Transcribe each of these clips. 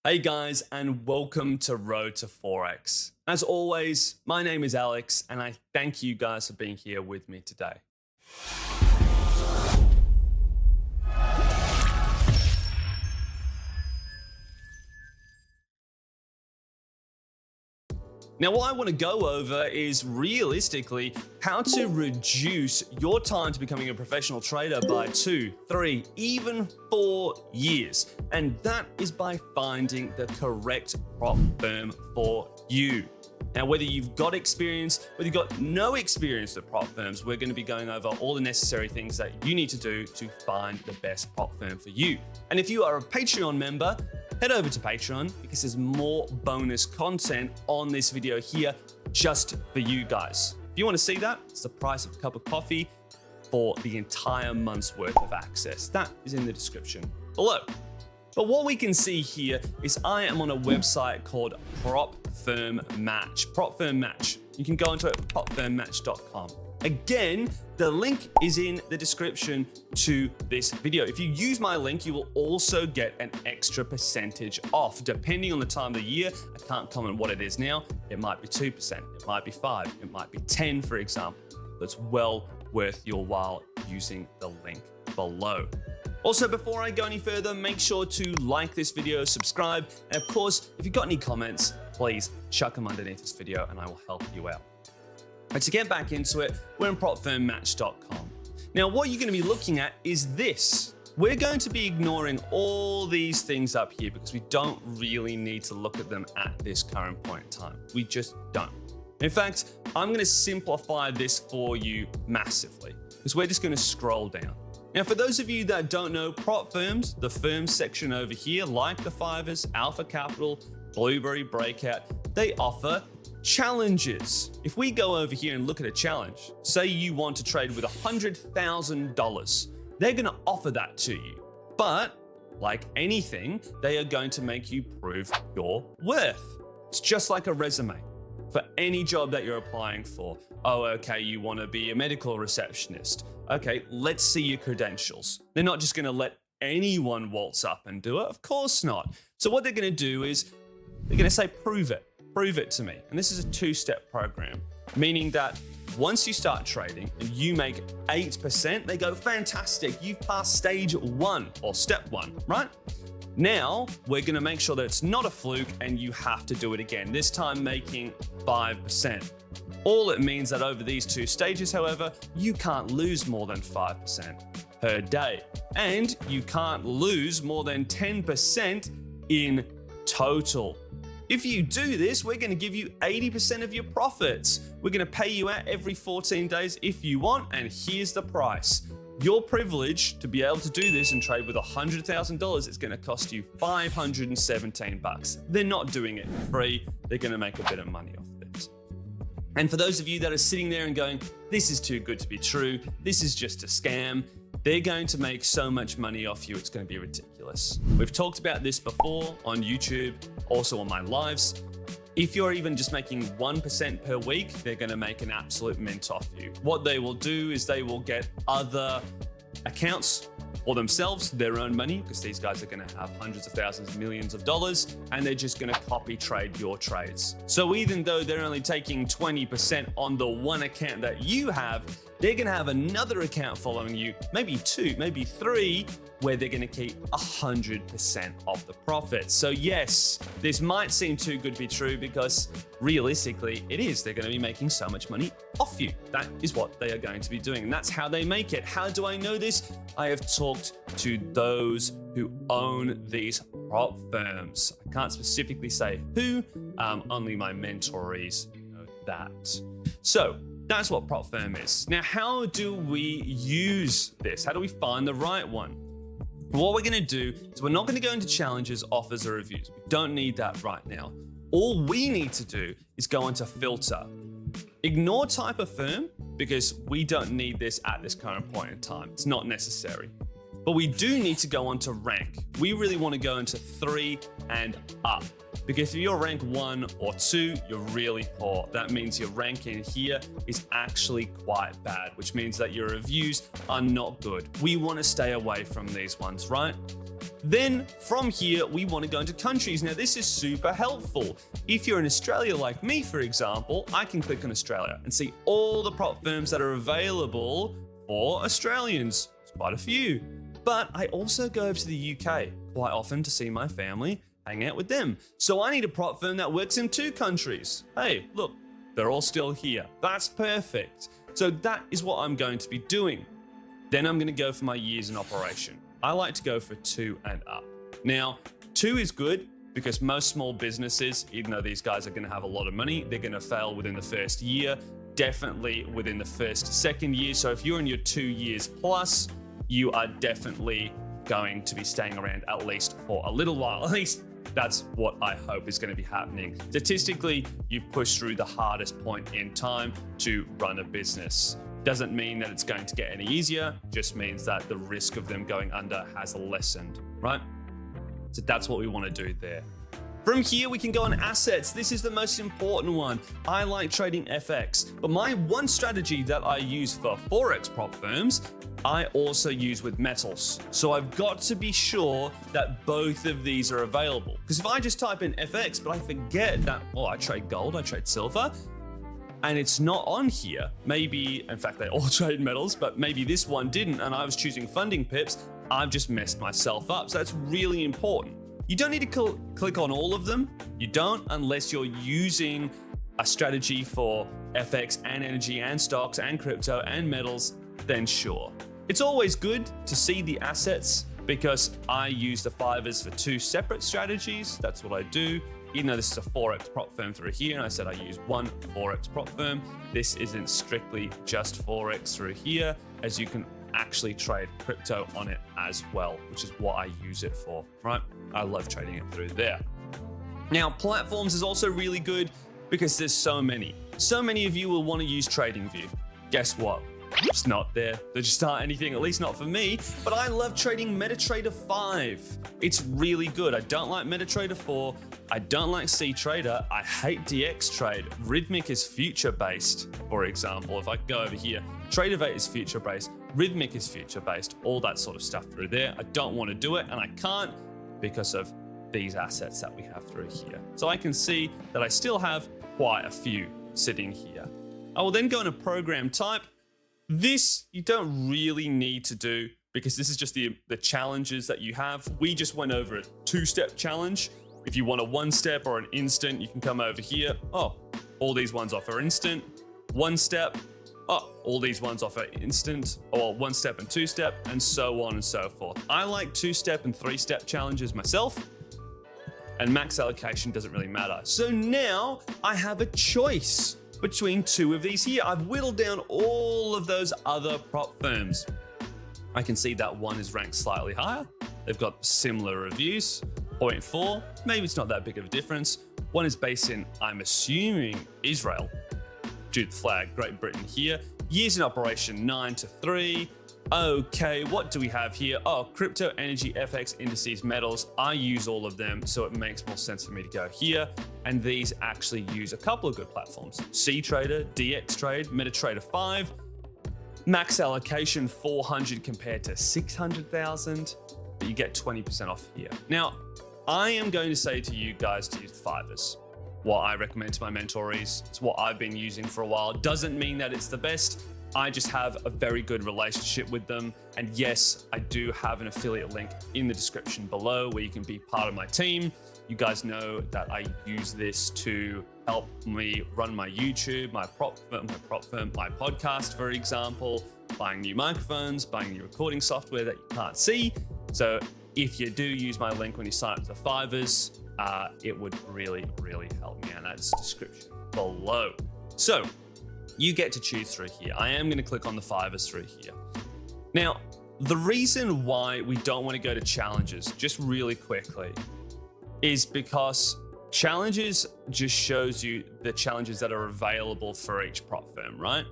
Hey guys, and welcome to Road to Forex. As always, my name is Alex, and I thank you guys for being here with me today. Now, what I want to go over is realistically how to reduce your time to becoming a professional trader by 2, 3, even 4 years. And that is by finding the correct prop firm for you. Now, whether you've got experience, whether you've got no experience with prop firms, we're going to be going over all the necessary things that you need to do to find the best prop firm for you. And if you are a Patreon member, head over to Patreon because there's more bonus content on this video here just for you guys. If you want to see that, it's the price of a cup of coffee for the entire month's worth of access. That is in the description below. But what we can see here is I am on a website called Prop Firm Match. Prop Firm Match. You can go into it, propfirmmatch.com. Again, the link is in the description to this video. If you use my link, you will also get an extra percentage off, depending on the time of the year. I can't comment what it is now. It might be 2%, it might be 5%, it might be 10%, for example. That's well worth your while using the link below. Also, before I go any further, make sure to like this video, subscribe, and of course, if you've got any comments, please chuck them underneath this video and I will help you out. But to get back into it, we're in propfirmmatch.com. Now, what you're going to be looking at is this. We're going to be ignoring all these things up here because we don't really need to look at them at this current point in time. We just don't. In fact, I'm going to simplify this for you massively because we're just going to scroll down. Now, for those of you that don't know prop firms, the firms section over here, like the Fivers, Alpha Capital, Blueberry, Breakout, they offer challenges. If we go over here and look at a challenge, say you want to trade with $100,000, they're going to offer that to you. But like anything, they are going to make you prove your worth. It's just like a resume for any job that you're applying for. Oh, okay, you want to be a medical receptionist. Okay, let's see your credentials. They're not just going to let anyone waltz up and do it. Of course not. So what they're going to do is they're going to say, prove it. Prove it to me. And this is a two-step program, meaning that once you start trading and you make 8%, they go, fantastic, you've passed stage 1 or step 1, right? Now, we're going to make sure that it's not a fluke and you have to do it again, this time making 5%. All it means that over these 2 stages, however, you can't lose more than 5% per day. And you can't lose more than 10% in total. If you do this, we're going to give you 80% of your profits. We're going to pay you out every 14 days if you want, and here's the price. Your privilege to be able to do this and trade with $100,000, it's going to cost you $517. They're not doing it for free. They're going to make a bit of money off this. And for those of you that are sitting there and going, this is too good to be true, this is just a scam, they're going to make so much money off you, it's going to be ridiculous. We've talked about this before on YouTube, also on my lives. If you're even just making 1% per week, they're going to make an absolute mint off you. What they will do is they will get other accounts for themselves, their own money, because these guys are going to have hundreds of thousands, millions of dollars, and they're just going to copy trade your trades. So even though they're only taking 20% on the one account that you have, they're going to have another account following you, maybe 2, maybe 3, where they're going to keep 100% of the profits. So yes, this might seem too good to be true because realistically it is. They're going to be making so much money off you. That is what they are going to be doing. And that's how they make it. How do I know this? I have talked to those who own these prop firms. I can't specifically say who, only my mentorees know that. So that's what prop firm is. Now, how do we use this? How do we find the right one? What we're going to do is we're not going to go into challenges, offers, or reviews. We don't need that right now. All we need to do is go into filter. Ignore type of firm because we don't need this at this current point in time. It's not necessary. But we do need to go on to rank. We really want to go into 3 and up. Because if you're rank 1 or 2, you're really poor. That means your rank in here is actually quite bad, which means that your reviews are not good. We want to stay away from these ones, right? Then from here, we want to go into countries. Now, this is super helpful. If you're in Australia like me, for example, I can click on Australia and see all the prop firms that are available for Australians. It's quite a few. But I also go over to the UK quite often to see my family, hang out with them. So I need a prop firm that works in 2 countries. Hey, look, they're all still here. That's perfect. So that is what I'm going to be doing. Then I'm going to go for my years in operation. I like to go for 2 and up. Now, 2 is good because most small businesses, even though these guys are going to have a lot of money, they're going to fail within the first year, definitely within the second year. So if you're in your 2 years plus, you are definitely going to be staying around at least for a little while. At least that's what I hope is going to be happening. Statistically, you've pushed through the hardest point in time to run a business. Doesn't mean that it's going to get any easier, just means that the risk of them going under has lessened, right? So that's what we want to do there. From here, we can go on assets. This is the most important one. I like trading FX, but my one strategy that I use for Forex prop firms, I also use with metals. So I've got to be sure that both of these are available. Because if I just type in FX, but I forget that, oh, I trade gold, I trade silver, and it's not on here, maybe, in fact, they all trade metals, but maybe this one didn't, and I was choosing funding pips, I've just messed myself up. So that's really important. You don't need to click on all of them. You don't unless you're using a strategy for FX and energy and stocks and crypto and metals, then sure. It's always good to see the assets because I use the fivers for 2 separate strategies. That's what I do. Even though this is a Forex prop firm through here, and I said I use 1 Forex prop firm, this isn't strictly just Forex through here, as you can actually trade crypto on it as well, which is what I use it for, right? I love trading it through there. Now, platforms is also really good because there's so many. So many of you will want to use TradingView. Guess what? It's not there. There just aren't anything, at least not for me, but I love trading MetaTrader 5. It's really good. I don't like MetaTrader 4. I don't like CTrader. I hate DXTrade. Rhythmic is future-based, for example. If I go over here, Tradeovate is future-based. Rhythmic is future-based. All that sort of stuff through there. I don't want to do it, and I can't because of these assets that we have through here. So I can see that I still have quite a few sitting here. I will then go into program type. This you don't really need to do because this is just the challenges that you have. We just went over a 2-step challenge. If you want a 1-step or an instant, you can come over here. Oh, all these ones offer instant. 1-step. Oh, all these ones offer instant, or 1-step and 2-step, and so on and so forth. I like 2-step and 3-step challenges myself, and max allocation doesn't really matter. So now I have a choice between 2 of these here. I've whittled down all of those other prop firms. I can see that one is ranked slightly higher. They've got similar reviews, 0.4. Maybe it's not that big of a difference. One is based in, I'm assuming, Israel, due to the flag, Great Britain here. Years in operation, 9 to 3. Okay, what do we have here? Oh, crypto, energy, FX, indices, metals. I use all of them, so it makes more sense for me to go here. And these actually use a couple of good platforms. CTrader, DXTrade, MetaTrader 5. Max allocation 400 compared to 600,000, but you get 20% off here. Now, I am going to say to you guys to use fivers. What I recommend to my mentorees, it's what I've been using for a while. Doesn't mean that it's the best. I just have a very good relationship with them. And yes, I do have an affiliate link in the description below where you can be part of my team. You guys know that I use this to help me run my YouTube, my prop firm, my podcast, for example, buying new microphones, buying new recording software that you can't see. So if you do use my link when you sign up to Fivers, it would really, really help me, and that's description below. So you get to choose through here. I am going to click on the Fivers through here. Now, the reason why we don't want to go to challenges, just really quickly, is because challenges just shows you the challenges that are available for each prop firm, right?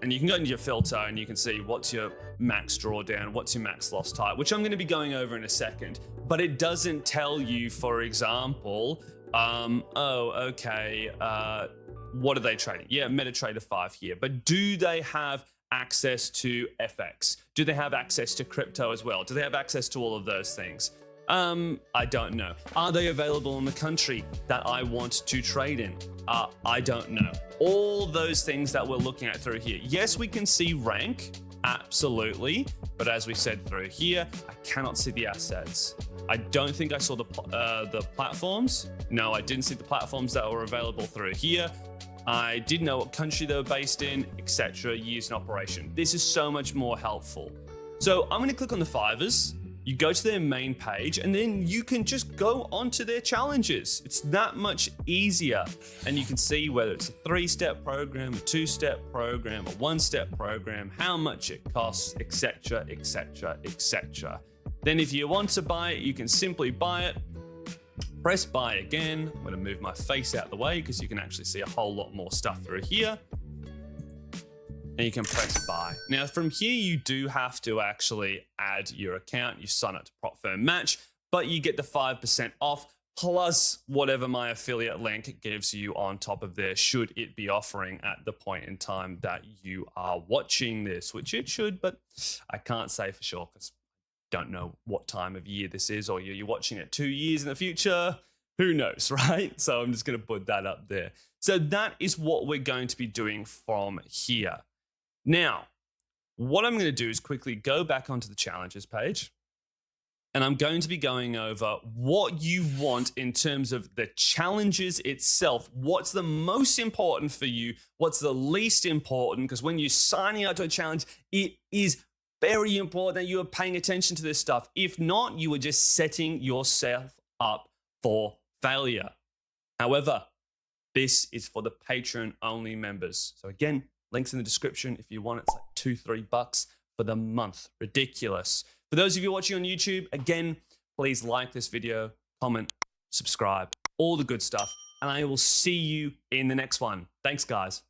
And you can go into your filter and you can see what's your max drawdown, what's your max loss type, which I'm going to be going over in a second. But it doesn't tell you, for example, what are they trading? Yeah, MetaTrader 5 here. But do they have access to FX? Do they have access to crypto as well? Do they have access to all of those things? I don't know. Are they available in the country that I want to trade in? I don't know. All those things that we're looking at through here. Yes, we can see rank, absolutely. But as we said through here, I cannot see the assets. I don't think I saw the platforms. No, I didn't see the platforms that were available through here. I didn't know what country they were based in, etc. Years in operation. This is so much more helpful. So I'm going to click on the Fivers. You go to their main page and then you can just go onto their challenges. It's that much easier. And you can see whether it's a 3-step program, a 2-step program, a 1-step program, how much it costs, etc., etc., etc. Then if you want to buy it, you can simply buy it. Press buy again. I'm going to move my face out of the way because you can actually see a whole lot more stuff through here. And you can press buy. Now from here, you do have to actually add your account. You sign up to Prop Firm Match, but you get the 5% off plus whatever my affiliate link gives you on top of there, should it be offering at the point in time that you are watching this, which it should, but I can't say for sure because I don't know what time of year this is, or you're watching it 2 years in the future. Who knows, right? So I'm just going to put that up there. So that is what we're going to be doing from here. Now, what I'm going to do is quickly go back onto the challenges page, and I'm going to be going over what you want in terms of the challenges itself. What's the most important for you? What's the least important? Because when you're signing up to a challenge, it is very important that you are paying attention to this stuff. If not, you are just setting yourself up for failure. However, this is for the Patreon-only members. So again, links in the description if you want. It's like $2-3 for the month. Ridiculous. For those of you watching on YouTube, again, please like this video, comment, subscribe, all the good stuff. And I will see you in the next one. Thanks, guys.